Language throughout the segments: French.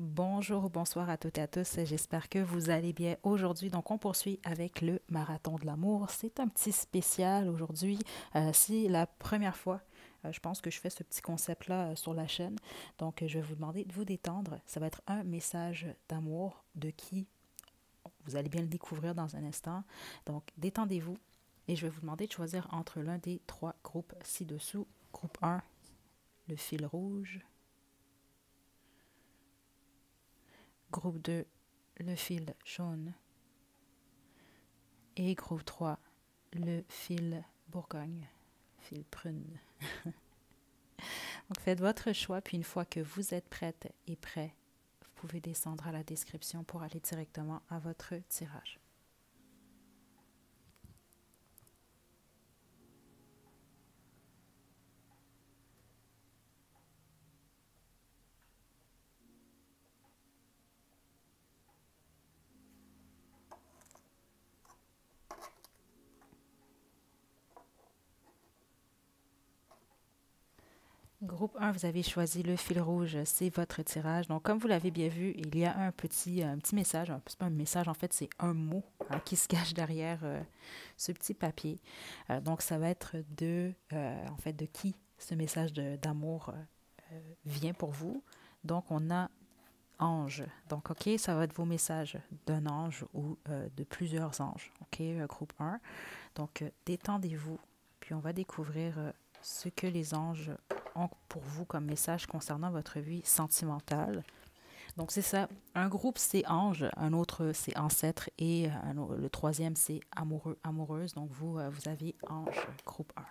Bonjour ou bonsoir à toutes et à tous. J'espère que vous allez bien aujourd'hui. Donc, on poursuit avec le marathon de l'amour. C'est un petit spécial aujourd'hui. C'est la première fois, je pense que je fais ce petit concept-là sur la chaîne. Donc, je vais vous demander de vous détendre. Ça va être un message d'amour de qui vous allez bien le découvrir dans un instant. Donc, détendez-vous et je vais vous demander de choisir entre l'un des trois groupes ci-dessous. Groupe un, le fil rouge. Groupe 2, le fil jaune. Et groupe 3, le fil Bourgogne, fil prune. Donc faites votre choix, puis une fois que vous êtes prête et prêt, vous pouvez descendre à la description pour aller directement à votre tirage. Groupe 1, vous avez choisi le fil rouge, c'est votre tirage. Donc, comme vous l'avez bien vu, il y a un petit message. C'est pas un message, en fait, c'est un mot qui se cache derrière ce petit papier. Donc, ça va être en fait, de qui ce message d'amour vient pour vous. Donc, on a ange. Donc, OK, ça va être vos messages d'un ange ou de plusieurs anges. OK, groupe 1. Donc, détendez-vous, puis on va découvrir ce que les anges ont pour vous comme message concernant votre vie sentimentale. Donc, c'est ça. Un groupe, c'est ange, un autre, c'est ancêtre, et le troisième, c'est amoureux, amoureuse. Donc, vous avez ange, groupe 1.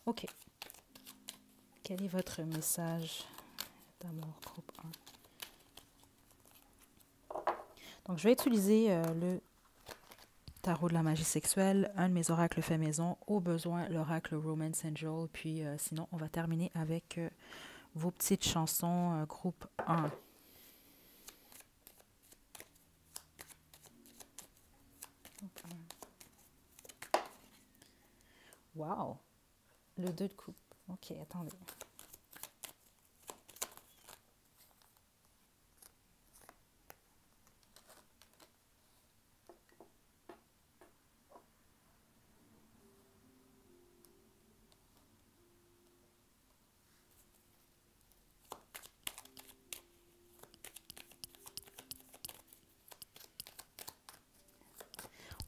OK. Quel est votre message d'amour, groupe 1? Donc, je vais utiliser le tarot de la magie sexuelle, un de mes oracles fait maison, au besoin l'oracle Romance Angel, puis sinon on va terminer avec vos petites chansons groupe 1. Wow! Le 2 de coupe. Ok, attendez.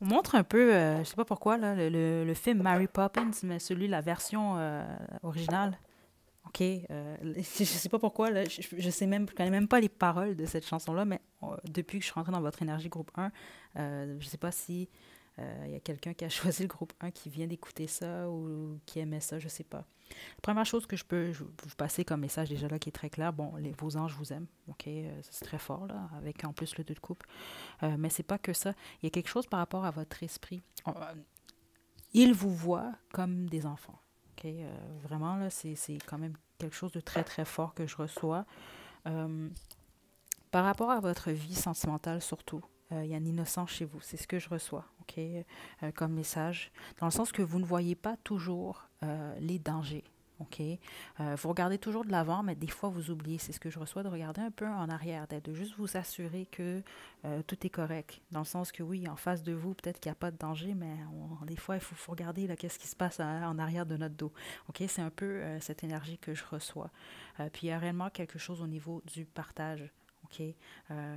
On montre un peu, je sais pas pourquoi, là, le film Mary Poppins, mais celui, la version originale. OK. Je sais pas pourquoi, là, je sais même, je connais même pas les paroles de cette chanson-là, mais depuis que je suis rentrée dans votre énergie groupe 1, je sais pas si il y a quelqu'un qui a choisi le groupe 1 qui vient d'écouter ça ou qui aimait ça, je sais pas. La première chose que je peux vous passer comme message déjà là qui est très clair, bon, vos anges vous aiment, OK, c'est très fort là, avec en plus le 2 de coupe. Mais c'est pas que ça. Il y a quelque chose par rapport à votre esprit. Il vous voit comme des enfants. OK? Vraiment, là, c'est quand même quelque chose de très, très fort que je reçois. Euh, Par rapport à votre vie sentimentale, surtout, il y a un innocent chez vous. C'est ce que je reçois, OK? Comme message. Dans le sens que vous ne voyez pas toujours les dangers. OK? Vous regardez toujours de l'avant, mais des fois, vous oubliez. C'est ce que je reçois, de regarder un peu en arrière, de juste vous assurer que tout est correct. Dans le sens que oui, en face de vous, peut-être qu'il n'y a pas de danger, mais des fois, il faut regarder qu'est-ce qui se passe en arrière de notre dos. OK? C'est un peu cette énergie que je reçois. Puis il y a réellement quelque chose au niveau du partage. OK? Euh,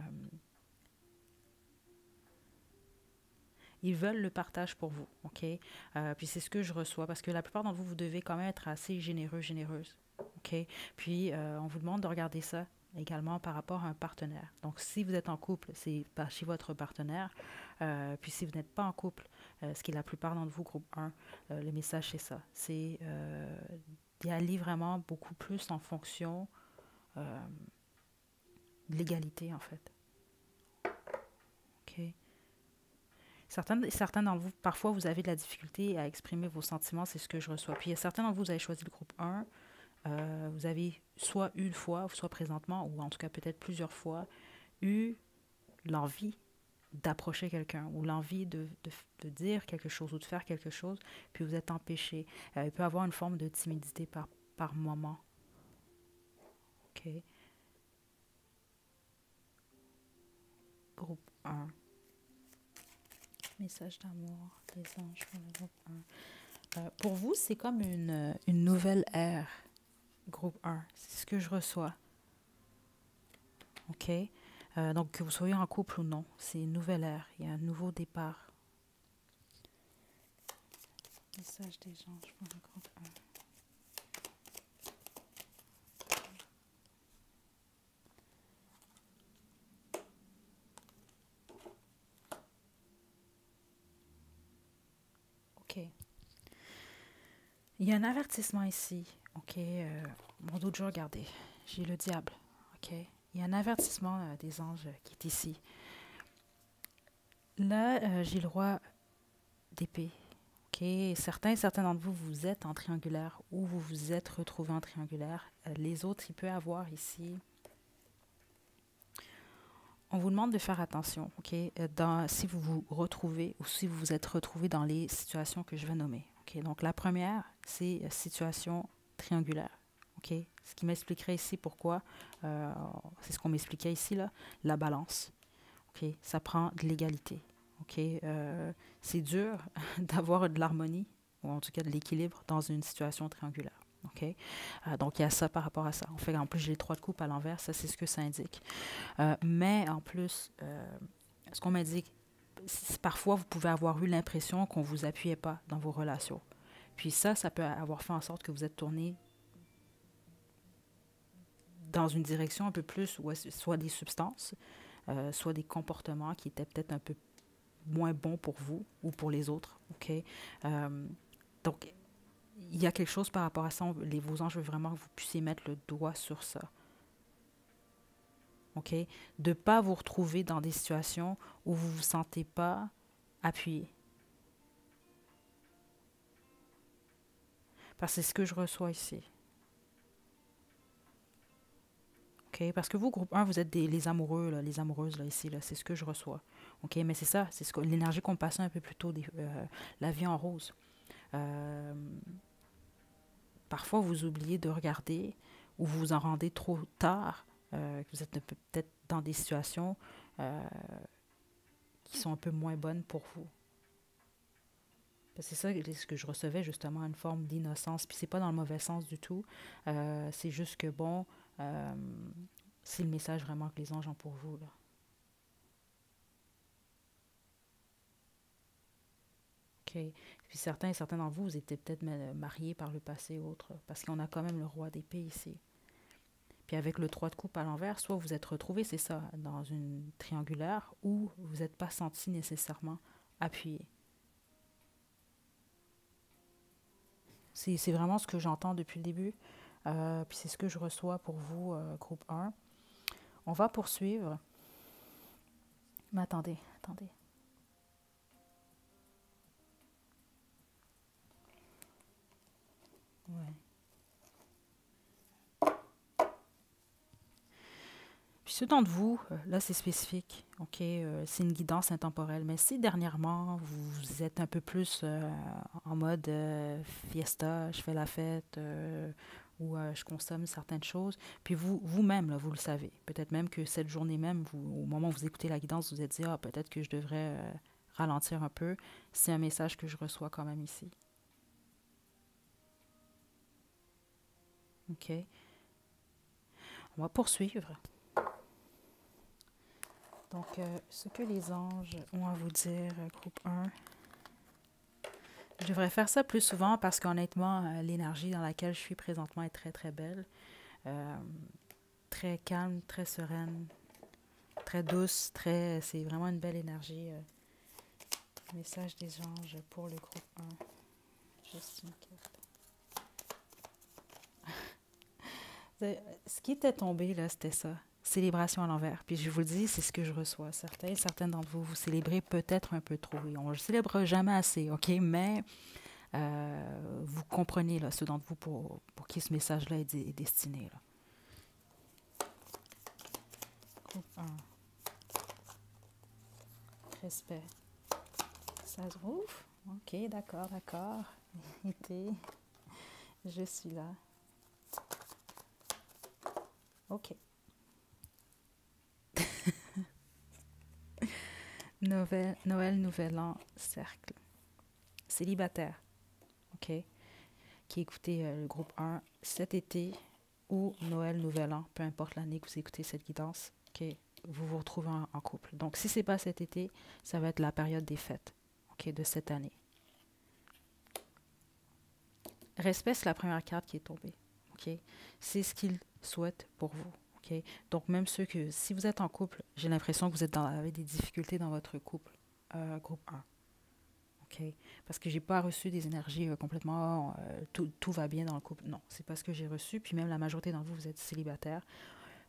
Ils veulent le partage pour vous. OK? Puis c'est ce que je reçois parce que la plupart d'entre vous, vous devez quand même être assez généreux, généreuse. OK? Puis on vous demande de regarder ça également par rapport à un partenaire. Donc, si vous êtes en couple, c'est chez votre partenaire. Puis si vous n'êtes pas en couple, ce qui est la plupart d'entre vous, groupe 1, le message, c'est ça. C'est d'y aller vraiment beaucoup plus en fonction euh, de l'égalité, en fait. OK? Certains d'entre vous, parfois, vous avez de la difficulté à exprimer vos sentiments, c'est ce que je reçois. Puis il y a certains d'entre vous, vous avez choisi le groupe 1, vous avez soit une fois, soit présentement, ou en tout cas peut-être plusieurs fois, eu l'envie d'approcher quelqu'un ou l'envie de dire quelque chose ou de faire quelque chose, puis vous êtes empêché. Il peut y avoir une forme de timidité par moment. OK? 1. Message d'amour des anges pour le groupe 1. Pour vous, c'est comme une nouvelle ère, groupe 1. C'est ce que je reçois. OK? Donc, que vous soyez en couple ou non, c'est une nouvelle ère. Il y a un nouveau départ. Message des anges pour le groupe 1. OK. Il y a un avertissement ici. OK. Mon dos de jour, regardez. J'ai le diable. OK. Il y a un avertissement des anges qui est ici. Là, j'ai le roi d'épée. OK. Certains d'entre vous, vous êtes en triangulaire ou vous vous êtes retrouvés en triangulaire. Les autres, il peut y avoir ici. On vous demande de faire attention, OK, si vous vous retrouvez ou si vous vous êtes retrouvé dans les situations que je vais nommer. OK, donc la première, c'est situation triangulaire. OK, ce qui m'expliquerait ici pourquoi, c'est ce qu'on m'expliquait ici, là, la balance. OK, ça prend de l'égalité. OK, c'est dur d'avoir de l'harmonie, ou en tout cas de l'équilibre dans une situation triangulaire. OK? Donc, il y a ça par rapport à ça. En fait, en plus, j'ai les 3 de coupe à l'envers. Ça, c'est ce que ça indique. Mais en plus, ce qu'on m'indique, parfois, vous pouvez avoir eu l'impression qu'on ne vous appuyait pas dans vos relations. Puis ça peut avoir fait en sorte que vous êtes tourné dans une direction un peu plus, soit des substances, soit des comportements qui étaient peut-être un peu moins bons pour vous ou pour les autres. OK? Donc, il y a quelque chose par rapport à ça. Vos anges veulent vraiment que vous puissiez mettre le doigt sur ça. OK? De ne pas vous retrouver dans des situations où vous ne vous sentez pas appuyé. Parce que c'est ce que je reçois ici. OK? Parce que vous, groupe 1, vous êtes les amoureux, là, les amoureuses, là, ici, là, c'est ce que je reçois. OK? Mais c'est ça, c'est l'énergie qu'on passait un peu plus tôt, la vie en rose. Parfois, vous oubliez de regarder ou vous vous en rendez trop tard, que vous êtes peut-être dans des situations qui sont un peu moins bonnes pour vous. C'est ça ce que je recevais, justement, une forme d'innocence. Puis c'est pas dans le mauvais sens du tout. C'est juste que, bon, c'est le message vraiment que les anges ont pour vous, là. OK. Puis certains d'entre vous, vous étiez peut-être mariés par le passé ou autre, parce qu'on a quand même le roi d'épée ici. Puis avec le 3 de coupe à l'envers, soit vous êtes retrouvés, c'est ça, dans une triangulaire, ou vous n'êtes pas senti nécessairement appuyé. C'est vraiment ce que j'entends depuis le début. Puis c'est ce que je reçois pour vous, groupe 1. On va poursuivre. Mais attendez. Ouais. Puis ceux d'entre vous, là c'est spécifique, OK, c'est une guidance intemporelle, mais si dernièrement vous êtes un peu plus en mode fiesta, je fais la fête, ou je consomme certaines choses, puis vous-même, là, vous le savez, peut-être même que cette journée même, au moment où vous écoutez la guidance, vous vous êtes dit, ah, peut-être que je devrais ralentir un peu, c'est un message que je reçois quand même ici. OK, on va poursuivre. Donc, ce que les anges ont à vous dire, groupe 1. Je devrais faire ça plus souvent parce qu'honnêtement, l'énergie dans laquelle je suis présentement est très, très belle. Très calme, très sereine, très douce, c'est vraiment une belle énergie. Message des anges pour le groupe 1. Juste une carte. Ce qui était tombé, là, c'était ça. Célébration à l'envers. Puis je vous le dis, c'est ce que je reçois. Certaines d'entre vous, vous célébrez peut-être un peu trop. Et on ne célèbre jamais assez, OK? Mais vous comprenez, là, ceux d'entre vous pour qui ce message-là est destiné. Là. Groupe 1. Respect. Ça se rouvre? OK, d'accord. Été. Je suis là. OK. Noël, Nouvel An, cercle. Célibataire, OK? Qui écoutez le groupe 1 cet été ou Noël, Nouvel An, peu importe l'année que vous écoutez cette guidance, OK? Vous vous retrouvez en couple. Donc, si ce n'est pas cet été, ça va être la période des fêtes, OK, de cette année. Respect, c'est la première carte qui est tombée, OK? C'est ce qu'il souhaite pour vous, OK? Donc, même ceux que, si vous êtes en couple, j'ai l'impression que vous êtes avec des difficultés dans votre couple, groupe 1. OK? Parce que j'ai pas reçu des énergies complètement tout va bien dans le couple. Non, c'est pas ce que j'ai reçu. Puis même la majorité d'entre vous, vous êtes célibataire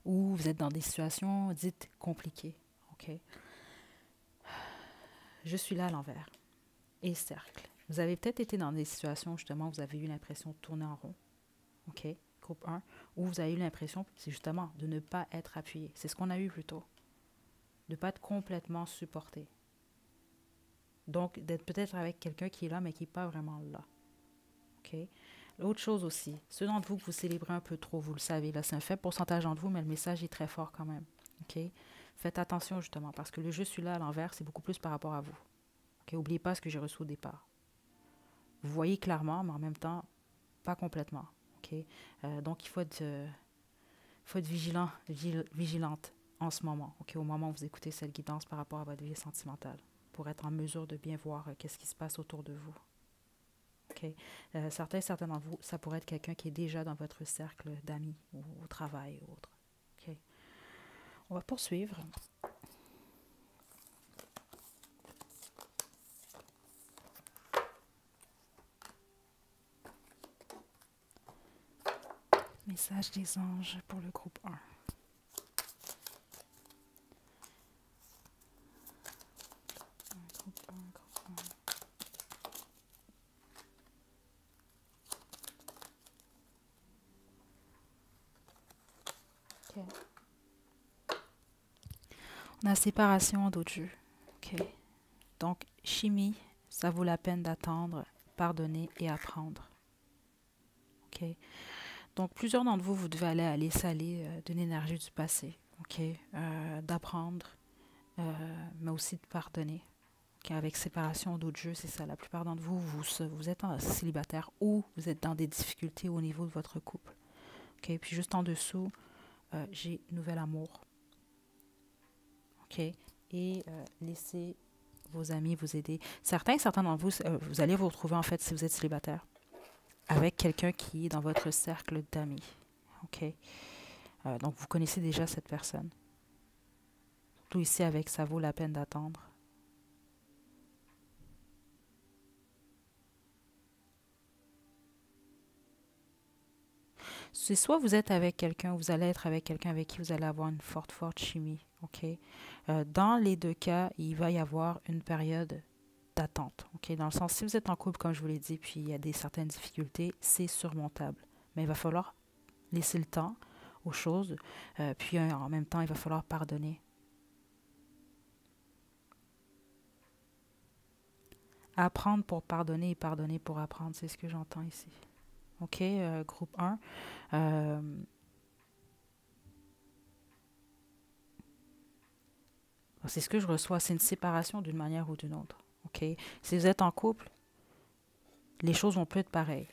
ou vous êtes dans des situations dites compliquées. OK? Je suis là à l'envers. Et cercle. Vous avez peut-être été dans des situations où justement vous avez eu l'impression de tourner en rond. OK? Groupe 1. Où vous avez eu l'impression, c'est justement de ne pas être appuyé. C'est ce qu'on a eu plus tôt. De ne pas être complètement supporté. Donc, d'être peut-être avec quelqu'un qui est là, mais qui n'est pas vraiment là. OK? L'autre chose aussi, ceux d'entre vous que vous célébrez un peu trop, vous le savez, là, c'est un faible pourcentage d'entre vous, mais le message est très fort quand même. OK? Faites attention justement, parce que le je suis là à l'envers, c'est beaucoup plus par rapport à vous. OK? N'oubliez pas ce que j'ai reçu au départ. Vous voyez clairement, mais en même temps, pas complètement. OK? Donc, faut être vigilant, vigilante en ce moment, OK? Au moment où vous écoutez cette guidance par rapport à votre vie sentimentale, pour être en mesure de bien voir qu'est-ce qui se passe autour de vous. OK. Certains d'entre vous, ça pourrait être quelqu'un qui est déjà dans votre cercle d'amis ou au travail ou autre. OK. On va poursuivre. Message des anges pour le groupe 1. OK. On a séparation d'autres jeux. OK. Donc, chimie, ça vaut la peine d'attendre, pardonner et apprendre. OK. Donc, plusieurs d'entre vous, vous devez aller saler d'une énergie du passé. OK. D'apprendre, mais aussi de pardonner. Okay. Avec séparation d'autres jeux, c'est ça. La plupart d'entre vous, vous êtes célibataire ou vous êtes dans des difficultés au niveau de votre couple. OK. Puis juste en dessous, j'ai nouvel amour. OK. Et laissez vos amis vous aider. Certains d'entre vous, vous allez vous retrouver, en fait, si vous êtes célibataire, avec quelqu'un qui est dans votre cercle d'amis. OK? Donc, vous connaissez déjà cette personne. Tout ici, avec ça vaut la peine d'attendre. C'est soit vous êtes avec quelqu'un, vous allez être avec quelqu'un avec qui vous allez avoir une forte chimie. OK? Dans les deux cas, il va y avoir une période d'attente. OK? Dans le sens, si vous êtes en couple, comme je vous l'ai dit, puis il y a certaines difficultés, c'est surmontable. Mais il va falloir laisser le temps aux choses, puis en même temps, il va falloir pardonner. Apprendre pour pardonner et pardonner pour apprendre, c'est ce que j'entends ici. OK? Groupe 1. C'est ce que je reçois. C'est une séparation d'une manière ou d'une autre. OK? Si vous êtes en couple, les choses vont plus être pareilles.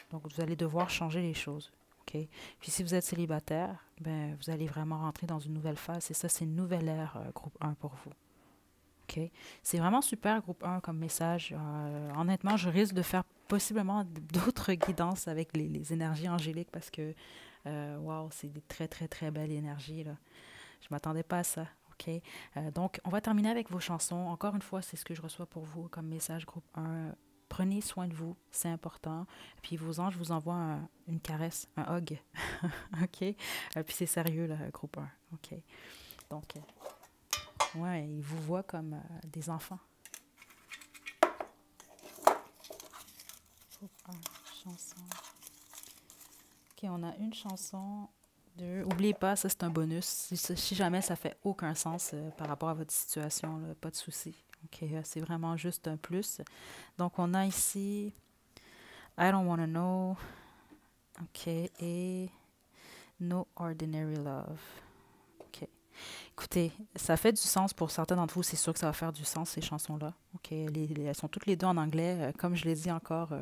Donc, vous allez devoir changer les choses. OK? Puis, si vous êtes célibataire, ben, vous allez vraiment rentrer dans une nouvelle phase. Et ça, c'est une nouvelle ère, groupe 1 pour vous. OK? C'est vraiment super, groupe 1, comme message. Honnêtement, je risque de faire possiblement d'autres guidances avec les énergies angéliques parce que, wow, c'est des très belles énergies, là. Je ne m'attendais pas à ça. OK? Donc, on va terminer avec vos chansons. Encore une fois, c'est ce que je reçois pour vous comme message, groupe 1. Prenez soin de vous, c'est important. Puis vos anges vous envoient une caresse, un hug. OK? Puis c'est sérieux, là, groupe 1. OK? Donc, ouais, ils vous voient comme des enfants. Groupe 1, chanson. OK, on a une chanson. N'oubliez pas, ça c'est un bonus. Si jamais ça fait aucun sens par rapport à votre situation, là, pas de souci. OK, c'est vraiment juste un plus. Donc, on a ici I Don't Wanna Know. OK, et No Ordinary Love. OK. Écoutez, ça fait du sens pour certains d'entre vous. C'est sûr que ça va faire du sens, ces chansons-là. OK? Elles sont toutes les deux en anglais. Comme je l'ai dit encore,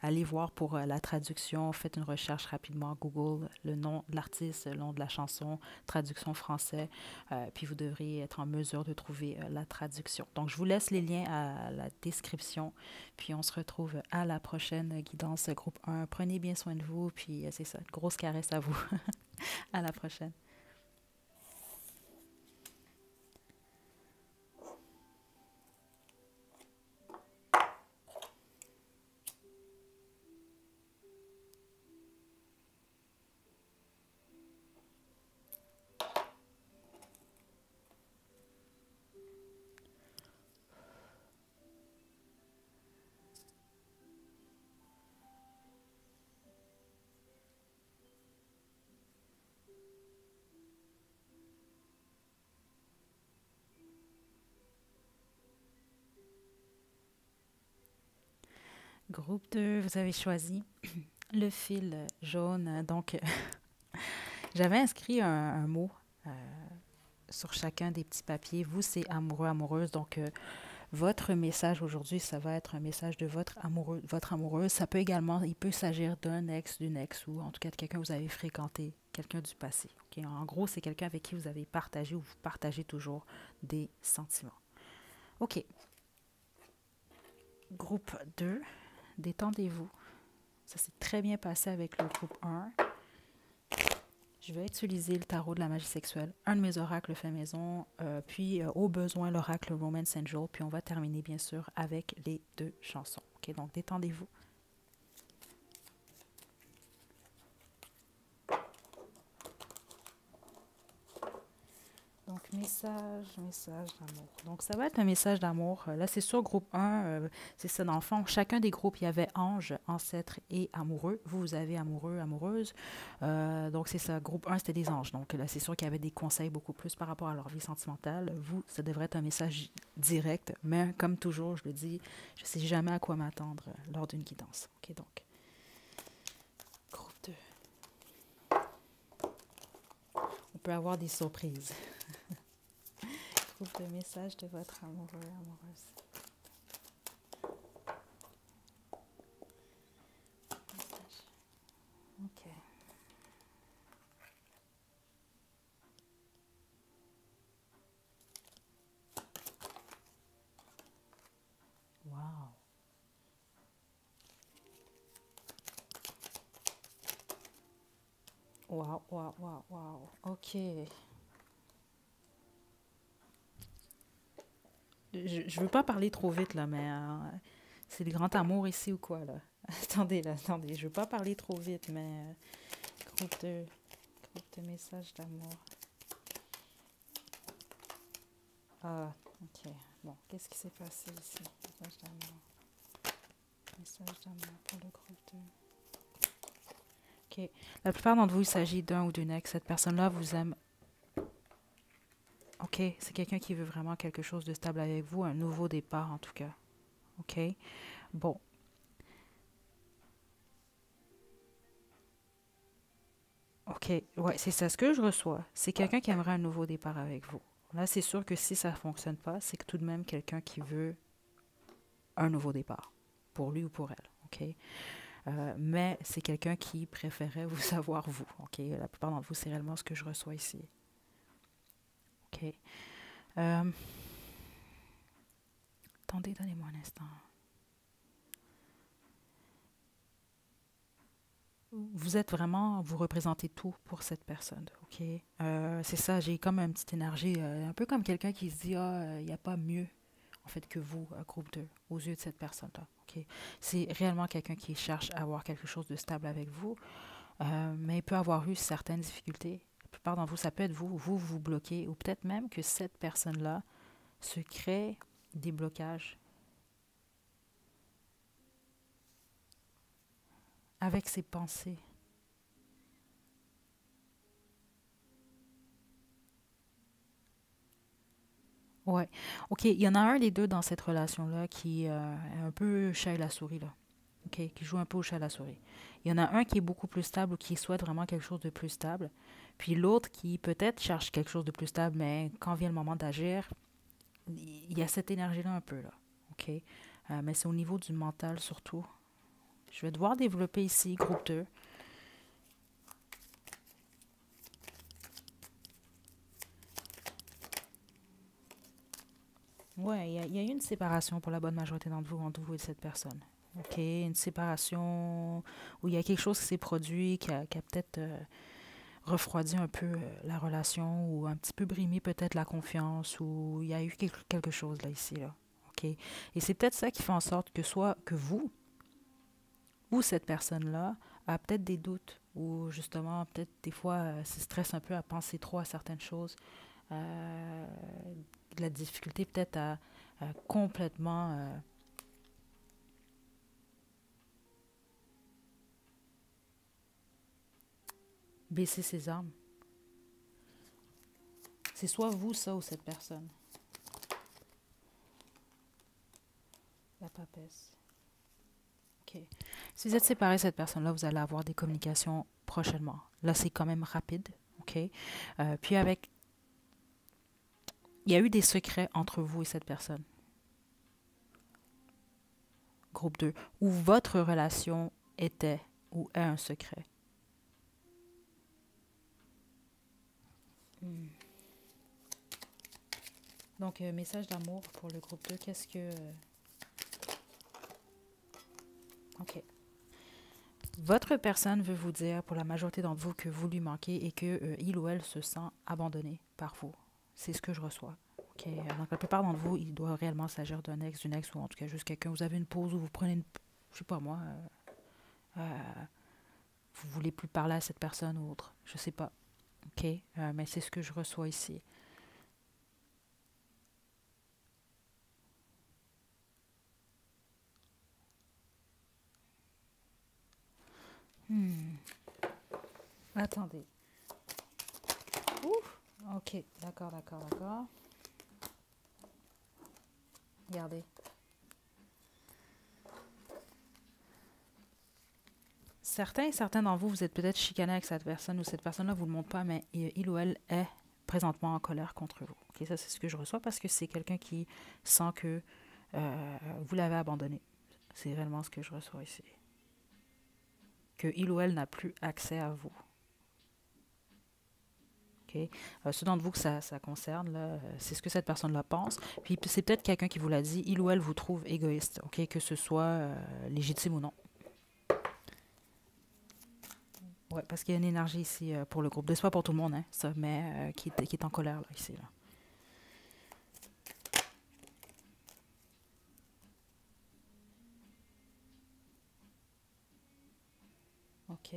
allez voir pour la traduction. Faites une recherche rapidement. Google le nom de l'artiste, le nom de la chanson, traduction français. Puis vous devrez être en mesure de trouver la traduction. Donc, je vous laisse les liens à la description. Puis on se retrouve à la prochaine guidance groupe 1. Prenez bien soin de vous. Puis c'est ça. Grosse caresse à vous. À la prochaine. Groupe 2, vous avez choisi le fil jaune. Donc, j'avais inscrit un mot euh, sur chacun des petits papiers. Vous, c'est amoureux, amoureuse. Donc, votre message aujourd'hui, ça va être un message de votre amoureux, votre amoureuse. Ça peut également, il peut s'agir d'un ex, d'une ex, ou en tout cas de quelqu'un que vous avez fréquenté, quelqu'un du passé. Ok. En gros, c'est quelqu'un avec qui vous avez partagé ou vous partagez toujours des sentiments. OK. Groupe 2, détendez-vous. Ça s'est très bien passé avec le groupe 1. Je vais utiliser le tarot de la magie sexuelle, un de mes oracles fait maison, puis au besoin l'oracle Romance Angel, puis on va terminer bien sûr avec les deux chansons. OK, donc détendez-vous. Donc, message d'amour. Donc, ça va être un message d'amour. Là, c'est sur groupe 1. C'est ça, dans le fond. Chacun des groupes, il y avait ange, ancêtre et amoureux. Vous avez amoureux, amoureuse. Donc, c'est ça. Groupe 1, c'était des anges. Donc, là, c'est sûr qu'il y avait des conseils beaucoup plus par rapport à leur vie sentimentale. Vous, ça devrait être un message direct. Mais, comme toujours, je le dis, je ne sais jamais à quoi m'attendre lors d'une guidance. OK, donc, groupe 2. On peut avoir des surprises. Groupe de message de votre amoureux, amoureuse. OK. Wow. Wow, wow, wow, wow. OK. Je veux pas parler trop vite, là, mais c'est le grand amour ici ou quoi, là? Attendez, là, attendez. Je veux pas parler trop vite, mais groupe de messages d'amour. Ah, OK. Bon, qu'est-ce qui s'est passé ici? Message d'amour. Message d'amour pour le groupe 2. OK. La plupart d'entre vous, il s'agit d'un ou d'une ex. Cette personne-là vous aime. OK. C'est quelqu'un qui veut vraiment quelque chose de stable avec vous, un nouveau départ en tout cas. OK. Bon. OK. Ouais, c'est ça ce que je reçois. C'est quelqu'un qui aimerait un nouveau départ avec vous. Là, c'est sûr que si ça ne fonctionne pas, c'est que tout de même quelqu'un qui veut un nouveau départ, pour lui ou pour elle. OK. Mais c'est quelqu'un qui préférait vous avoir vous. OK. La plupart d'entre vous, c'est réellement ce que je reçois ici. OK. Attendez, donnez-moi un instant. Vous êtes vraiment, vous représentez tout pour cette personne, OK? C'est ça, j'ai comme une petite énergie, un peu comme quelqu'un qui se dit, ah, il n'y a pas mieux, en fait, que vous, groupe 2, aux yeux de cette personne-là, OK? C'est réellement quelqu'un qui cherche à avoir quelque chose de stable avec vous, mais il peut avoir eu certaines difficultés. La plupart d'entre vous, ça peut être vous bloquez, ou peut-être même que cette personne-là se crée des blocages avec ses pensées. Ouais. OK, il y en a un des deux dans cette relation-là qui est un peu chat et la souris, là. OK, qui joue un peu au chat à la souris. Il y en a un qui est beaucoup plus stable ou qui souhaite vraiment quelque chose de plus stable. Puis l'autre qui peut-être cherche quelque chose de plus stable, mais quand vient le moment d'agir, il y a cette énergie-là un peu, là. OK? Mais c'est au niveau du mental surtout. Je vais devoir développer ici, groupe 2. Ouais, il y a eu une séparation pour la bonne majorité d'entre vous, entre vous et cette personne. OK? Une séparation où il y a quelque chose qui s'est produit, qui a peut-être refroidi un peu la relation ou un petit peu brimé peut-être la confiance ou il y a eu quelque chose là, ici, là. OK? Et c'est peut-être ça qui fait en sorte que soit que vous ou cette personne-là a peut-être des doutes ou justement peut-être des fois se stresse un peu à penser trop à certaines choses, euh, de la difficulté peut-être à complètement baisser ses armes. C'est soit vous, ça, ou cette personne. La papesse. OK. Si vous êtes séparés de cette personne-là, vous allez avoir des communications prochainement. Là, c'est quand même rapide. OK. Puis avec... Il y a eu des secrets entre vous et cette personne. Groupe 2. Où votre relation était ou est un secret. Hmm. Donc, message d'amour pour le groupe 2. Qu'est-ce que... OK. Votre personne veut vous dire, pour la majorité d'entre vous, que vous lui manquez et que il ou elle se sent abandonné par vous. C'est ce que je reçois. OK. Donc, la plupart d'entre vous, il doit réellement s'agir d'un ex, d'une ex, ou en tout cas juste quelqu'un. Vous avez une pause où vous prenez une... Je sais pas moi. Vous voulez plus parler à cette personne ou autre. Je sais pas. OK. Mais c'est ce que je reçois ici. Hmm. Attendez. Ouf. OK. D'accord, d'accord, d'accord. Regardez. Certains d'entre vous, vous êtes peut-être chicanés avec cette personne ou cette personne-là ne vous le montre pas, mais il ou elle est présentement en colère contre vous. Okay, ça, c'est ce que je reçois parce que c'est quelqu'un qui sent que vous l'avez abandonné. C'est réellement ce que je reçois ici. Que il ou elle n'a plus accès à vous. Okay? Ceux d'entre vous que ça concerne, c'est ce que cette personne-là pense. Puis c'est peut-être quelqu'un qui vous l'a dit, il ou elle vous trouve égoïste, okay? Que ce soit légitime ou non. Ouais, parce qu'il y a une énergie ici pour le groupe. C'est pas pour tout le monde, hein, ça, mais qui est en colère là, ici. Là. OK.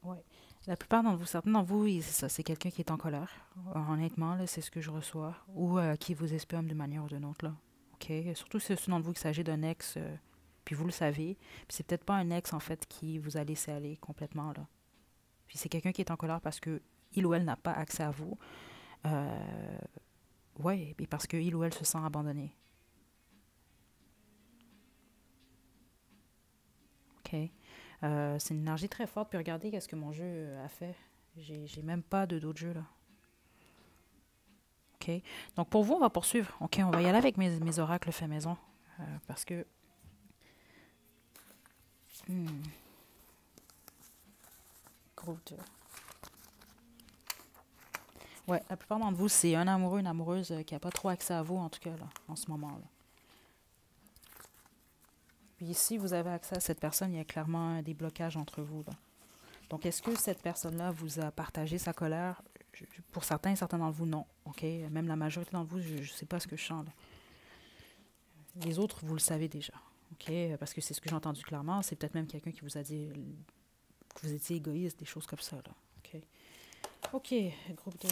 Ouais. La plupart d'entre vous, certains d'entre vous, c'est ça, c'est quelqu'un qui est en colère. Honnêtement, là, c'est ce que je reçois. Ou qui vous espionne d'une manière ou d'une autre, là. OK? Surtout si c'est ceux d'entre vous qu'il s'agit d'un ex, puis vous le savez. Puis c'est peut-être pas un ex, en fait, qui vous a laissé aller complètement, là. Puis c'est quelqu'un qui est en colère parce que il ou elle n'a pas accès à vous. Euh, ouais, et parce que il ou elle se sent abandonné. OK? C'est une énergie très forte. Puis regardez qu'est-ce que mon jeu a fait. J'ai même pas de d'autres jeux, là. OK? Donc, pour vous, on va poursuivre. OK, on va y aller avec mes oracles fait maison. Parce que... Groupe 2. Ouais, la plupart d'entre vous, c'est un amoureux, une amoureuse qui n'a pas trop accès à vous, en tout cas, là, en ce moment-là. Puis si vous avez accès à cette personne, il y a clairement des blocages entre vous, là. Donc, est-ce que cette personne-là vous a partagé sa colère? Pour certains d'entre vous, non. OK? Même la majorité d'entre vous, je ne sais pas ce que je sens, là. Les autres, vous le savez déjà. OK? Parce que c'est ce que j'ai entendu clairement. C'est peut-être même quelqu'un qui vous a dit que vous étiez égoïste, des choses comme ça, là. OK? OK, groupe 2.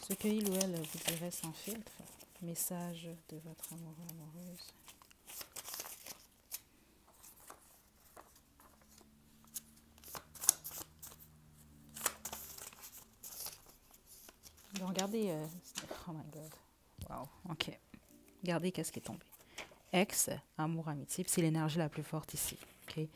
Ce que il ou elle vous dirait sans filtre. Message de votre amoureux, amoureuse. Donc, regardez. Oh my God. Wow, OK. Regardez qu'est-ce qui est tombé. Ex, amour, amitié, puis c'est l'énergie la plus forte ici. OK?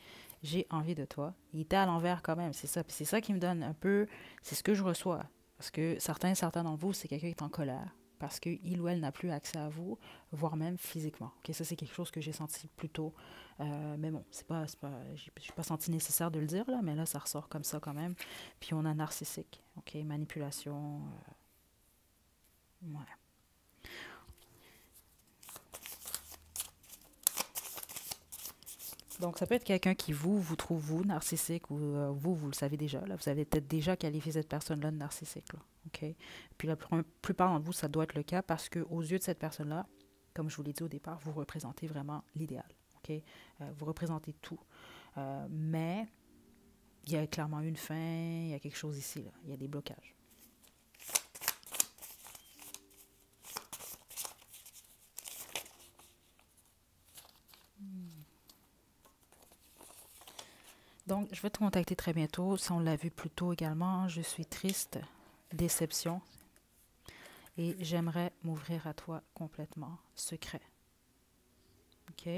J'ai envie de toi. Il était à l'envers quand même, c'est ça. Puis c'est ça qui me donne un peu, c'est ce que je reçois. Parce que certains d'entre vous, c'est quelqu'un qui est en colère. Parce qu'il ou elle n'a plus accès à vous, voire même physiquement. OK? Ça, c'est quelque chose que j'ai senti plus tôt. Mais bon, j'ai pas senti nécessaire de le dire, là, mais là, ça ressort comme ça quand même. Puis on a narcissique. OK? Manipulation. Ouais. Donc, ça peut être quelqu'un qui vous trouve, vous, narcissique, ou vous le savez déjà. Là, vous avez peut-être déjà qualifié cette personne-là de narcissique. Là, OK? Puis la plupart d'entre vous, ça doit être le cas parce qu'aux yeux de cette personne-là, comme je vous l'ai dit au départ, vous représentez vraiment l'idéal. OK? Vous représentez tout. Mais il y a clairement une fin, il y a quelque chose ici. Là. Il y a des blocages. Donc, je vais te contacter très bientôt. Si on l'a vu plus tôt également, je suis triste, déception, et j'aimerais m'ouvrir à toi complètement, secret. OK?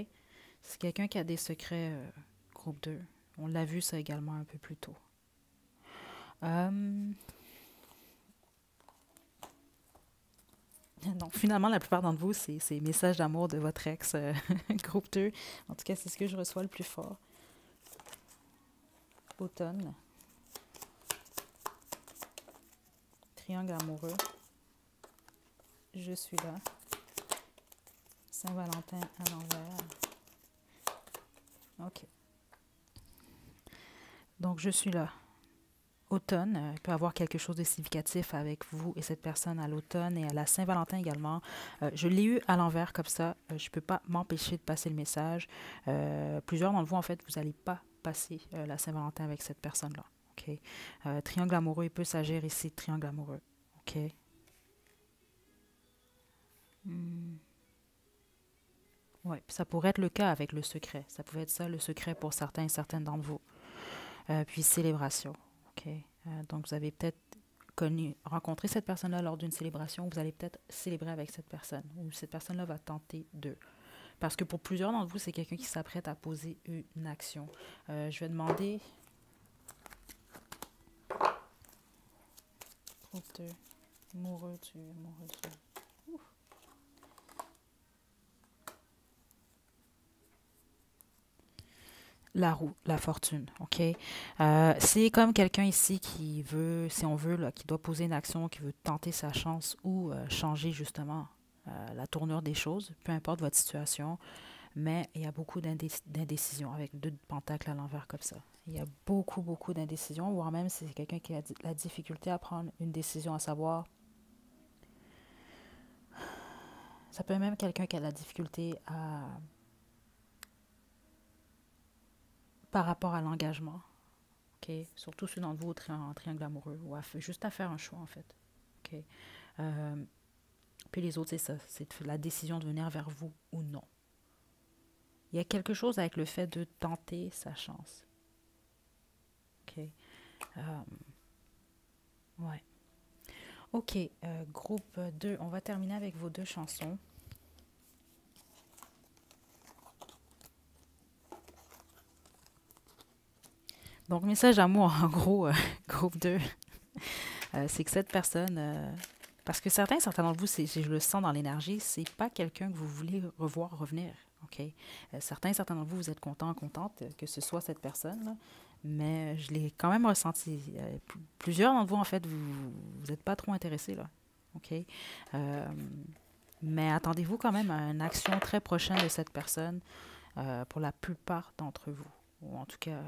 C'est quelqu'un qui a des secrets, groupe 2. On l'a vu ça également un peu plus tôt. Donc, finalement, la plupart d'entre vous, c'est ces messages d'amour de votre ex, groupe 2. En tout cas, c'est ce que je reçois le plus fort. Automne. Triangle amoureux. Je suis là. Saint-Valentin à l'envers. OK. Donc, je suis là. Automne, il peut y avoir quelque chose de significatif avec vous et cette personne à l'automne et à la Saint-Valentin également. Je l'ai eu à l'envers comme ça. Je ne peux pas m'empêcher de passer le message. Plusieurs d'entre vous, en fait, vous n'allez pas passer la Saint-Valentin avec cette personne-là. OK? Triangle amoureux, il peut s'agir ici de triangle amoureux. OK? Hmm. Oui, ça pourrait être le cas avec le secret. Ça pouvait être ça, le secret pour certains et certaines d'entre vous. Puis célébration. OK? Donc, vous avez peut-être rencontré cette personne-là lors d'une célébration. Vous allez peut-être célébrer avec cette personne. Ou cette personne-là va tenter de. Parce que pour plusieurs d'entre vous, c'est quelqu'un qui s'apprête à poser une action. Je vais demander... Groupe 2. Amoureux du... La roue, la fortune, OK? C'est comme quelqu'un ici qui veut, si on veut, là, qui doit poser une action, qui veut tenter sa chance ou changer justement la tournure des choses, peu importe votre situation, mais il y a beaucoup d'indécision avec deux pentacles à l'envers comme ça. Il y a beaucoup, beaucoup d'indécision, voire même c'est quelqu'un qui a la difficulté à prendre une décision, à savoir, ça peut être même quelqu'un qui a la difficulté à par rapport à l'engagement. OK? Surtout ceux d'entre vous en triangle amoureux, ou juste à faire un choix, en fait. OK? Puis les autres, c'est ça. C'est la décision de venir vers vous ou non. Il y a quelque chose avec le fait de tenter sa chance. OK? Ouais. OK. Groupe 2. On va terminer avec vos deux chansons. Donc, message d'amour, en gros, groupe 2, c'est que cette personne, parce que certains d'entre vous, je le sens dans l'énergie, c'est pas quelqu'un que vous voulez revoir revenir, OK? Certains d'entre vous, vous êtes contents, contentes que ce soit cette personne, là, mais je l'ai quand même ressenti. Plusieurs d'entre vous, en fait, vous n'êtes pas trop intéressés, là, OK? Mais attendez-vous quand même à une action très prochaine de cette personne pour la plupart d'entre vous, ou en tout cas...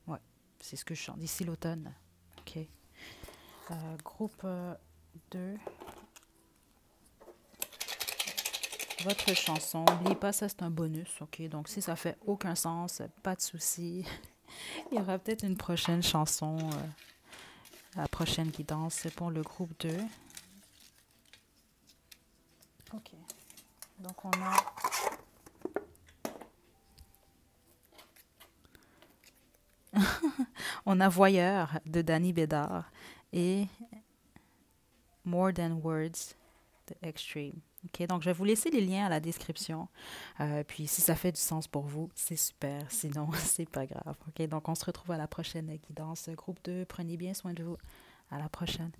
Ouais, c'est ce que je chante. D'ici l'automne. OK. Groupe 2. Votre chanson. N'oubliez pas, ça c'est un bonus. OK. Donc si ça fait aucun sens, pas de souci. Il y aura peut-être une prochaine chanson. La prochaine guidance, c'est pour le groupe 2. OK. Donc on a... On a Voyeur de Danny Bédard et More Than Words The Extreme. OK, donc je vais vous laisser les liens à la description. Puis si ça fait du sens pour vous, c'est super. Sinon, c'est pas grave. OK, donc on se retrouve à la prochaine guidance. Groupe 2, prenez bien soin de vous. À la prochaine.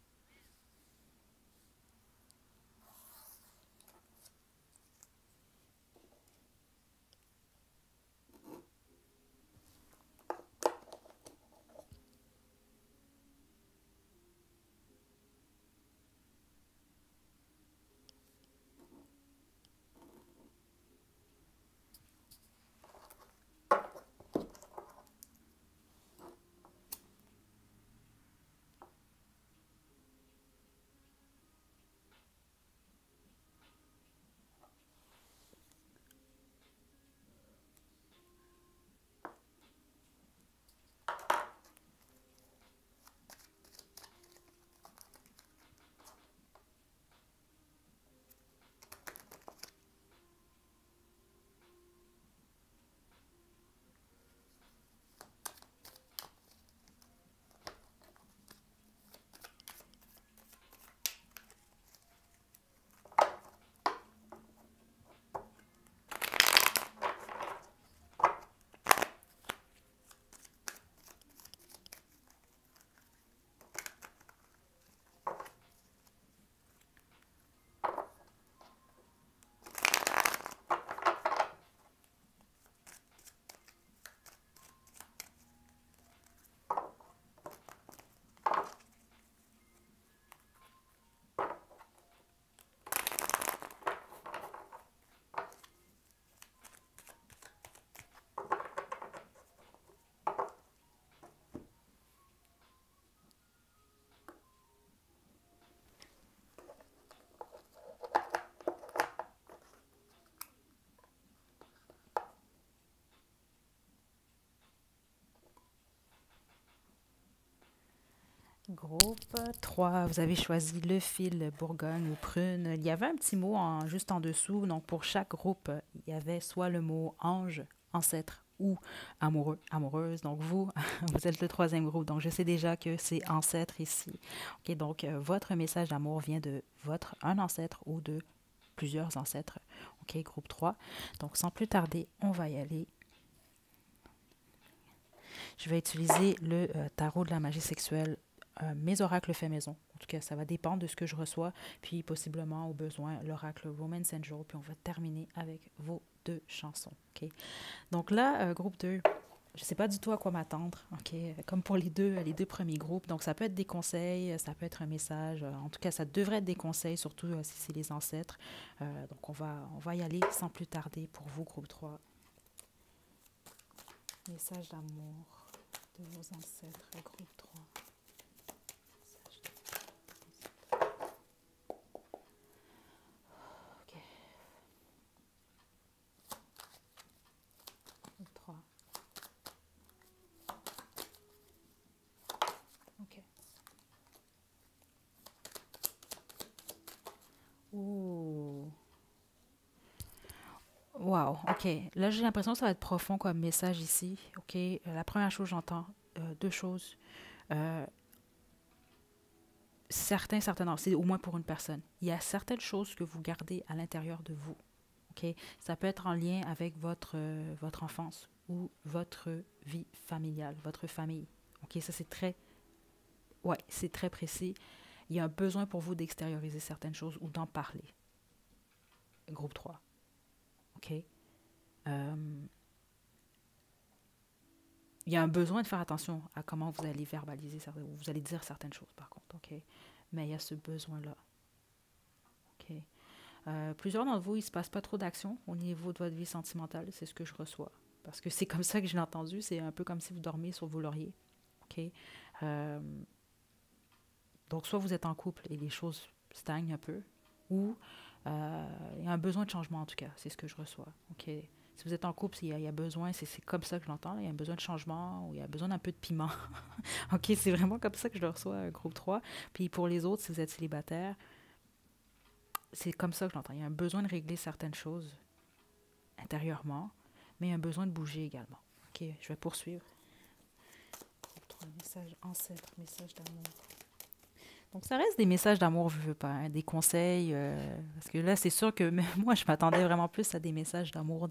Groupe 3, vous avez choisi le fil Bourgogne ou prune. Il y avait un petit mot juste en dessous. Donc, pour chaque groupe, il y avait soit le mot ange, ancêtre ou amoureux, amoureuse. Donc, vous, vous êtes le troisième groupe. Donc, je sais déjà que c'est ancêtre ici. OK, donc, votre message d'amour vient de un ancêtre ou de plusieurs ancêtres. OK, groupe 3. Donc, sans plus tarder, on va y aller. Je vais utiliser le tarot de la magie sexuelle, mes oracles faits maison. En tout cas, ça va dépendre de ce que je reçois, puis possiblement, au besoin, l'oracle Romance Angel, puis on va terminer avec vos 2 chansons. OK? Donc là, groupe 2, je ne sais pas du tout à quoi m'attendre, OK? Comme pour les deux premiers groupes. Donc, ça peut être des conseils, ça peut être un message. En tout cas, ça devrait être des conseils, surtout si c'est les ancêtres. Donc, on va y aller sans plus tarder pour vous, groupe 3. Message d'amour de vos ancêtres, groupe 3. OK. Groupe 3. OK. Ouh. Wow, OK. Là, j'ai l'impression que ça va être profond comme message ici. OK. La première chose, j'entends 2 choses. Euh, certains, c'est au moins pour une personne. Il y a certaines choses que vous gardez à l'intérieur de vous. OK? Ça peut être en lien avec votre enfance ou votre vie familiale, votre famille. OK? Ça, c'est très précis. Il y a un besoin pour vous d'extérioriser certaines choses ou d'en parler. Groupe 3. OK? Il y a un besoin de faire attention à comment vous allez verbaliser, vous allez dire certaines choses, par contre. OK? Mais il y a ce besoin-là. OK? Plusieurs d'entre vous, il ne se passe pas trop d'action au niveau de votre vie sentimentale. C'est ce que je reçois. Parce que c'est comme ça que je l'ai entendu. C'est un peu comme si vous dormiez sur vos lauriers. OK? Euh, donc, soit vous êtes en couple et les choses stagnent un peu, ou il y a un besoin de changement, en tout cas. C'est ce que je reçois. OK? Si vous êtes en couple, il y a besoin, c'est comme ça que je l'entends, il y a un besoin de changement ou il y a besoin d'un peu de piment. OK? C'est vraiment comme ça que je le reçois, groupe 3. Puis pour les autres, si vous êtes célibataire, c'est comme ça que je l'entends. Il y a un besoin de régler certaines choses intérieurement, mais il y a un besoin de bouger également. OK, je vais poursuivre. Groupe 3, message ancêtre, message d'amour. Donc, ça reste des messages d'amour, je veux pas, hein, des conseils. Parce que là, c'est sûr que même moi, je m'attendais vraiment plus à des messages d'amour.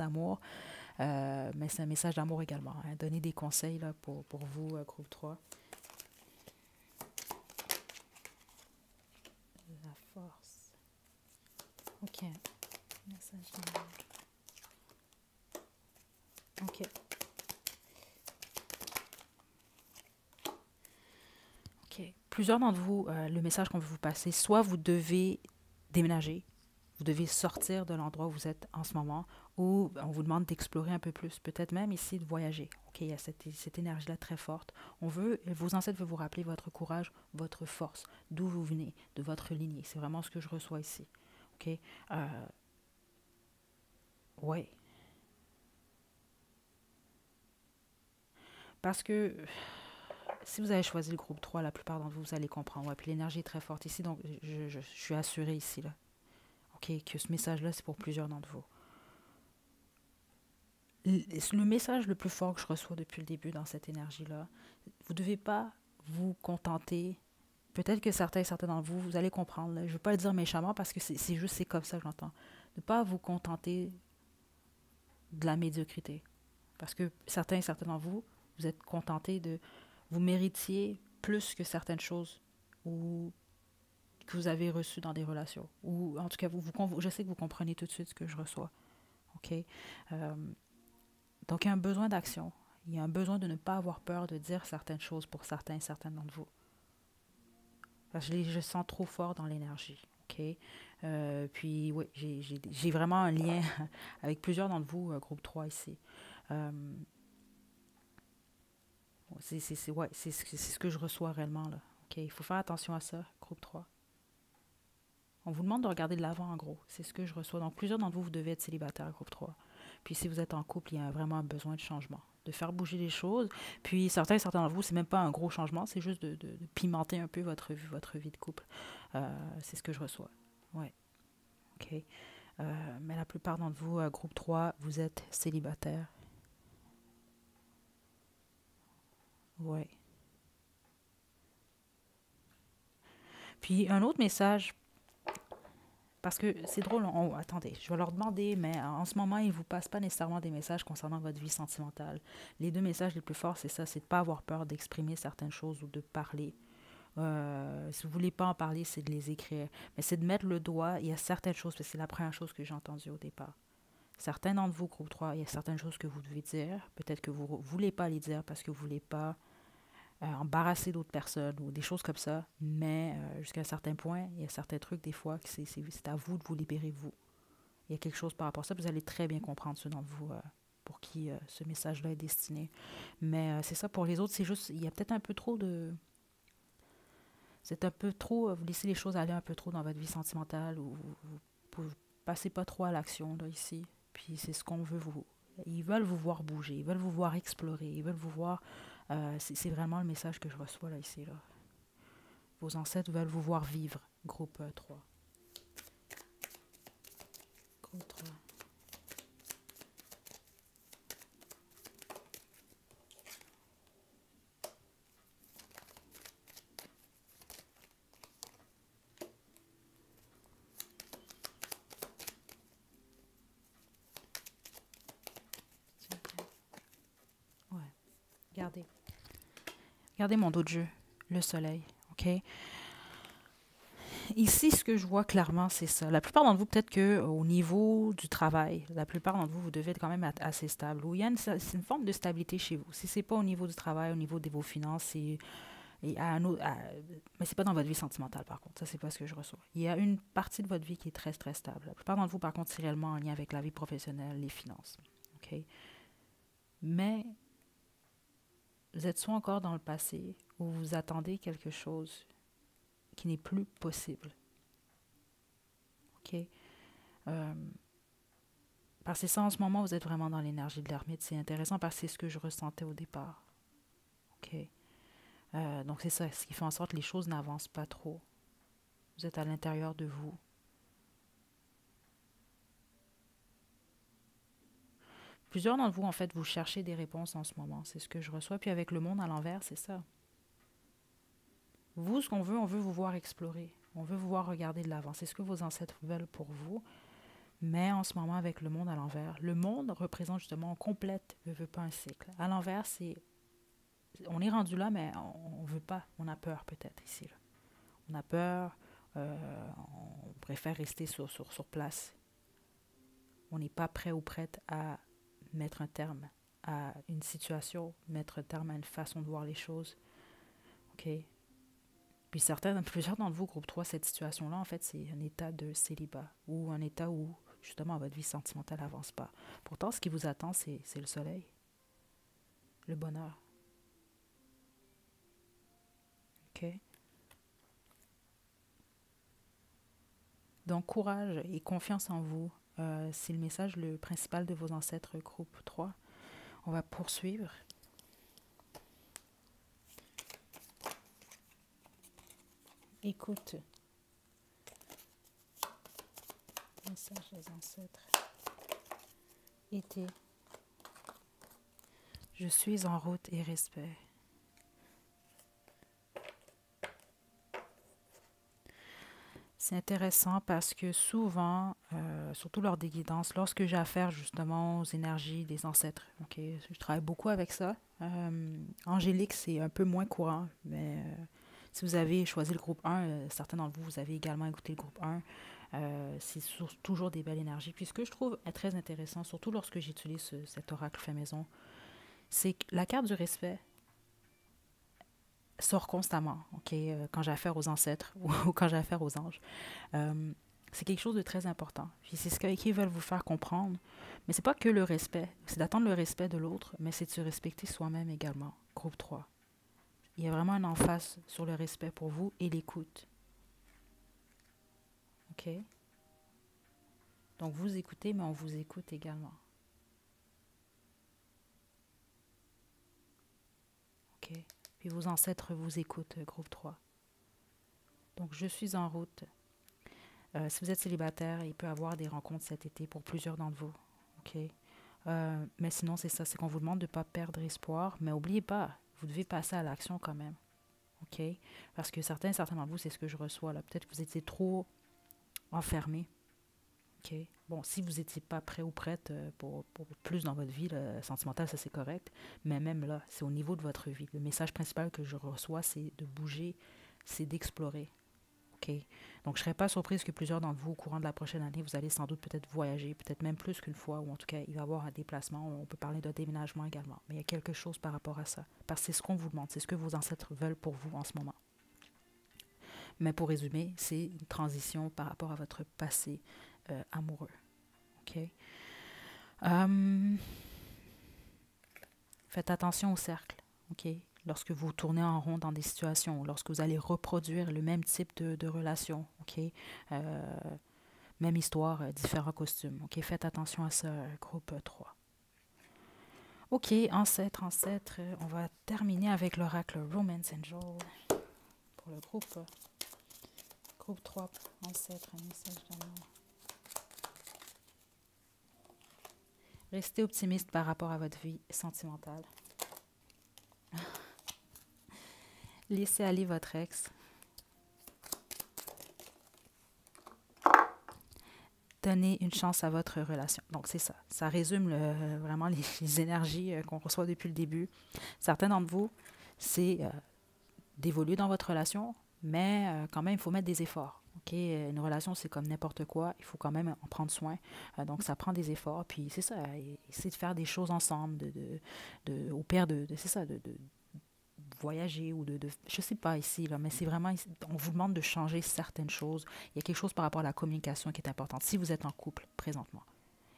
Mais c'est un message d'amour également. Hein, donner des conseils là, pour vous, groupe 3. La force. OK. Message d'amour. OK. OK. Plusieurs d'entre vous, le message qu'on veut vous passer, soit vous devez déménager, vous devez sortir de l'endroit où vous êtes en ce moment, ou on vous demande d'explorer un peu plus, peut-être même ici de voyager. OK, il y a cette énergie-là très forte. Vos ancêtres veulent vous rappeler votre courage, votre force, d'où vous venez, de votre lignée. C'est vraiment ce que je reçois ici. OK? Ouais. Parce que si vous avez choisi le groupe 3, la plupart d'entre vous, vous allez comprendre. Ouais, puis l'énergie est très forte ici, donc je suis assurée ici, là. OK, que ce message-là, c'est pour plusieurs d'entre vous. Le message le plus fort que je reçois depuis le début dans cette énergie-là, vous ne devez pas vous contenter. Peut-être que certains d'entre vous, vous allez comprendre. Là, je ne veux pas le dire méchamment parce que c'est juste c'est comme ça que j'entends. Ne pas vous contenter de la médiocrité. Parce que certains d'entre vous, vous êtes contentés de... Vous méritiez plus que certaines choses ou que vous avez reçues dans des relations. Ou en tout cas, je sais que vous comprenez tout de suite ce que je reçois. OK? Donc, il y a un besoin d'action. Il y a un besoin de ne pas avoir peur de dire certaines choses pour certaines d'entre vous. Parce que je sens trop fort dans l'énergie. OK? Puis, oui, j'ai vraiment un lien avec plusieurs d'entre vous, groupe 3 ici. Euh, c'est ce que je reçois réellement, là. OK? Il faut faire attention à ça, groupe 3. On vous demande de regarder de l'avant, en gros. C'est ce que je reçois. Donc, plusieurs d'entre vous, vous devez être célibataire, groupe 3. Puis, si vous êtes en couple, il y a vraiment un besoin de changement, de faire bouger les choses. Puis, certains d'entre vous, c'est même pas un gros changement, c'est juste de pimenter un peu votre vie de couple. C'est ce que je reçois. Ouais, OK. Mais la plupart d'entre vous, groupe 3, vous êtes célibataire. Ouais. Puis, un autre message. Parce que c'est drôle, attendez, je vais leur demander, mais en ce moment, ils ne vous passent pas nécessairement des messages concernant votre vie sentimentale. Les deux messages les plus forts, c'est ça, c'est de ne pas avoir peur d'exprimer certaines choses ou de parler. Si vous ne voulez pas en parler, c'est de les écrire. Mais c'est de mettre le doigt, il y a certaines choses, parce que c'est la première chose que j'ai entendue au départ. Certains d'entre vous, groupe 3, il y a certaines choses que vous devez dire. Peut-être que vous ne voulez pas les dire parce que vous ne voulez pas embarrasser d'autres personnes ou des choses comme ça. Mais jusqu'à un certain point, il y a certains trucs, des fois, que c'est à vous de vous libérer, vous. Il y a quelque chose par rapport à ça. Vous allez très bien comprendre ceux d'entre vous pour qui ce message-là est destiné. Mais c'est ça, pour les autres, c'est juste, il y a peut-être un peu trop de... C'est un peu trop, vous laissez les choses aller un peu trop dans votre vie sentimentale ou vous passez pas trop à l'action, là, ici. Puis c'est ce qu'on veut vous... Ils veulent vous voir bouger, ils veulent vous voir explorer, ils veulent vous voir... c'est vraiment le message que je reçois, là, ici, là. Vos ancêtres veulent vous voir vivre, groupe 3. Groupe 3. Ouais, regardez. Regardez mon dos de jeu, le soleil, OK? Ici, ce que je vois clairement, c'est ça. La plupart d'entre vous, peut-être qu'au niveau du travail, la plupart d'entre vous, vous devez être quand même assez stable. Ou il y a c'est une forme de stabilité chez vous. Si c'est pas au niveau du travail, au niveau de vos finances, mais c'est pas dans votre vie sentimentale, par contre. Ça, c'est pas ce que je reçois. Il y a une partie de votre vie qui est très, très stable. La plupart d'entre vous, par contre, c'est réellement en lien avec la vie professionnelle, les finances. OK? Mais vous êtes soit encore dans le passé ou vous attendez quelque chose qui n'est plus possible. OK? Euh, Parce que ça, en ce moment, vous êtes vraiment dans l'énergie de l'ermite. C'est intéressant parce que c'est ce que je ressentais au départ. OK? Donc, c'est ça, ce qui fait en sorte que les choses n'avancent pas trop. Vous êtes à l'intérieur de vous. Plusieurs d'entre vous, en fait, vous cherchez des réponses en ce moment. C'est ce que je reçois. Puis avec le monde à l'envers, c'est ça. Vous, ce qu'on veut, on veut vous voir explorer. On veut vous voir regarder de l'avant. C'est ce que vos ancêtres veulent pour vous. Mais en ce moment, avec le monde à l'envers, le monde représente justement, on complète, ne veut pas un cycle. À l'envers, c'est, on est rendu là, mais on ne veut pas. On a peur peut-être ici. Là. On a peur, on préfère rester sur place. On n'est pas prêt ou prête à mettre un terme à une situation, mettre un terme à une façon de voir les choses. OK? Puis plusieurs d'entre vous, groupe 3, cette situation-là, en fait, c'est un état de célibat ou un état où, justement, votre vie sentimentale n'avance pas. Pourtant, ce qui vous attend, c'est le soleil, le bonheur. OK? Donc, courage et confiance en vous, c'est le message le principal de vos ancêtres, groupe 3. On va poursuivre. Écoute. Message des ancêtres. Été. Je suis en route et respect. C'est intéressant parce que souvent, surtout lors des guidances, lorsque j'ai affaire justement aux énergies des ancêtres, okay, je travaille beaucoup avec ça. Angélique, c'est un peu moins courant, mais si vous avez choisi le groupe 1, certains d'entre vous, vous avez également écouté le groupe 1, c'est toujours des belles énergies. Puis ce que je trouve très intéressant, surtout lorsque j'utilise cet oracle fait maison, c'est que la carte du respect sort constamment, ok, quand j'ai affaire aux ancêtres ou quand j'ai affaire aux anges. C'est quelque chose de très important. Puis c'est ce qu'ils veulent vous faire comprendre. Mais c'est pas que le respect, c'est d'attendre le respect de l'autre, mais c'est de se respecter soi-même également. Groupe 3. Il y a vraiment un emphase sur le respect pour vous et l'écoute. Ok? Donc vous écoutez, mais on vous écoute également. Ok? Puis vos ancêtres vous écoutent, groupe 3. Donc je suis en route. Si vous êtes célibataire, il peut y avoir des rencontres cet été pour plusieurs d'entre vous. OK? Mais sinon, c'est ça, c'est qu'on vous demande de ne pas perdre espoir. Mais n'oubliez pas, vous devez passer à l'action quand même. OK? Parce que certains d'entre vous, c'est ce que je reçois là. Peut-être que vous étiez trop enfermés. OK? Bon, si vous n'étiez pas prêt ou prête pour plus dans votre vie sentimentale, ça c'est correct. Mais même là, c'est au niveau de votre vie. Le message principal que je reçois, c'est de bouger, c'est d'explorer. OK. Donc, je ne serais pas surprise que plusieurs d'entre vous, au courant de la prochaine année, vous allez sans doute peut-être voyager, peut-être même plus qu'une fois, ou en tout cas, il va y avoir un déplacement. On peut parler d'un déménagement également. Mais il y a quelque chose par rapport à ça. Parce que c'est ce qu'on vous demande, c'est ce que vos ancêtres veulent pour vous en ce moment. Mais pour résumer, c'est une transition par rapport à votre passé amoureux. OK? Faites attention au cercle. OK? Lorsque vous tournez en rond dans des situations, lorsque vous allez reproduire le même type de relation, OK? Même histoire, différents costumes, OK? Faites attention à ça, groupe 3. OK, ancêtre, on va terminer avec l'oracle Romance Angel pour le groupe 3, ancêtre, un message d'amour. Restez optimiste par rapport à votre vie sentimentale. Laissez aller votre ex. Donnez une chance à votre relation. Donc, c'est ça. Ça résume vraiment les énergies qu'on reçoit depuis le début. Certains d'entre vous, c'est d'évoluer dans votre relation, mais quand même, il faut mettre des efforts. Okay? Une relation, c'est comme n'importe quoi. Il faut quand même en prendre soin. Donc, ça prend des efforts. Puis, c'est ça. Essayer de faire des choses ensemble, au pire c'est ça, de voyager ou je sais pas ici, là, mais c'est vraiment, on vous demande de changer certaines choses. Il y a quelque chose par rapport à la communication qui est importante. Si vous êtes en couple présentement,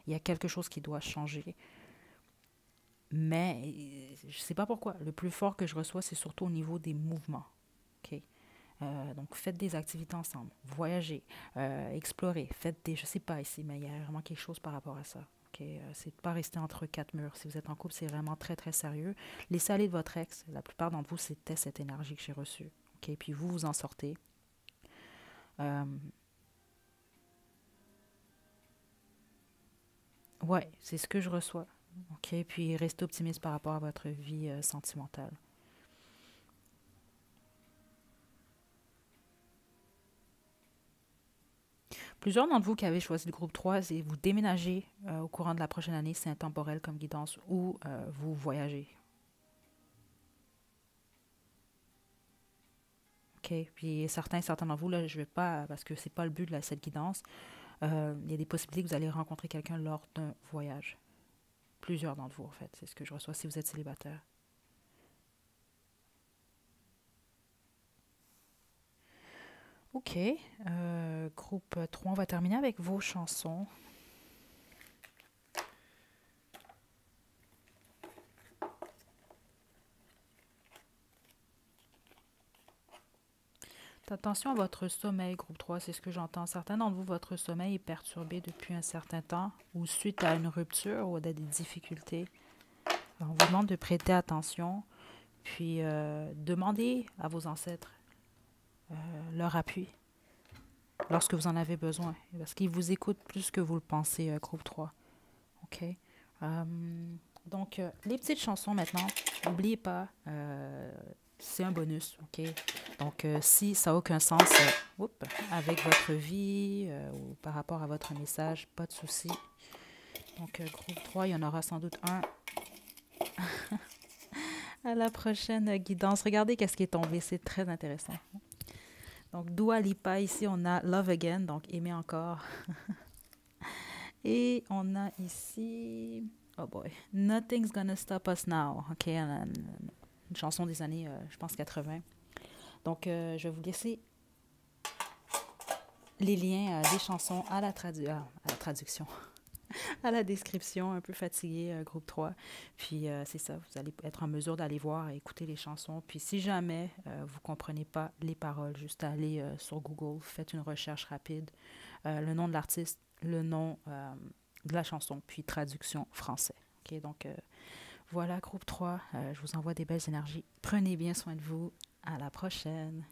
il y a quelque chose qui doit changer. Mais je sais pas pourquoi. Le plus fort que je reçois, c'est surtout au niveau des mouvements. OK? Donc, faites des activités ensemble, voyagez, explorez, faites des, je sais pas ici, mais il y a vraiment quelque chose par rapport à ça. Okay? C'est de ne pas rester entre quatre murs. Si vous êtes en couple, c'est vraiment très, très sérieux. Laissez aller de votre ex. La plupart d'entre vous, c'était cette énergie que j'ai reçue. Okay? Puis vous, vous en sortez. Ouais, c'est ce que je reçois. OK? Puis restez optimiste par rapport à votre vie sentimentale. Plusieurs d'entre vous qui avez choisi le groupe 3, c'est vous déménagez au courant de la prochaine année, c'est intemporel comme guidance, ou vous voyagez. OK? Puis certains d'entre vous, là, je ne vais pas, parce que c'est pas le but de cette guidance, il y a des possibilités que vous allez rencontrer quelqu'un lors d'un voyage. Plusieurs d'entre vous, en fait, c'est ce que je reçois si vous êtes célibataire. OK. Groupe 3, on va terminer avec vos chansons. Attention à votre sommeil, groupe 3, c'est ce que j'entends. Certains d'entre vous, votre sommeil est perturbé depuis un certain temps ou suite à une rupture ou à des difficultés. Alors, on vous demande de prêter attention, puis demandez à vos ancêtres leur appui lorsque vous en avez besoin, parce qu'ils vous écoutent plus que vous le pensez, groupe 3. OK? Donc, les petites chansons maintenant, n'oubliez pas, c'est un bonus, OK? Donc, si ça n'a aucun sens avec votre vie ou par rapport à votre message, pas de souci. Donc, groupe 3, il y en aura sans doute un à la prochaine guidance. Regardez qu'est-ce qui est tombé, c'est très intéressant. Donc, Dua Lipa, ici, on a Love Again, donc aimer encore. Et on a ici, oh boy, Nothing's Gonna Stop Us Now, OK? Une chanson des années, je pense, 80. Donc, je vais vous laisser les liens des chansons à la traduction, à la description, un peu fatigué, groupe 3. Puis, c'est ça, vous allez être en mesure d'aller voir et écouter les chansons. Puis, si jamais vous ne comprenez pas les paroles, juste aller sur Google, faites une recherche rapide, le nom de l'artiste, le nom de la chanson, puis traduction français. OK, donc, voilà, groupe 3, je vous envoie des belles énergies. Prenez bien soin de vous. À la prochaine.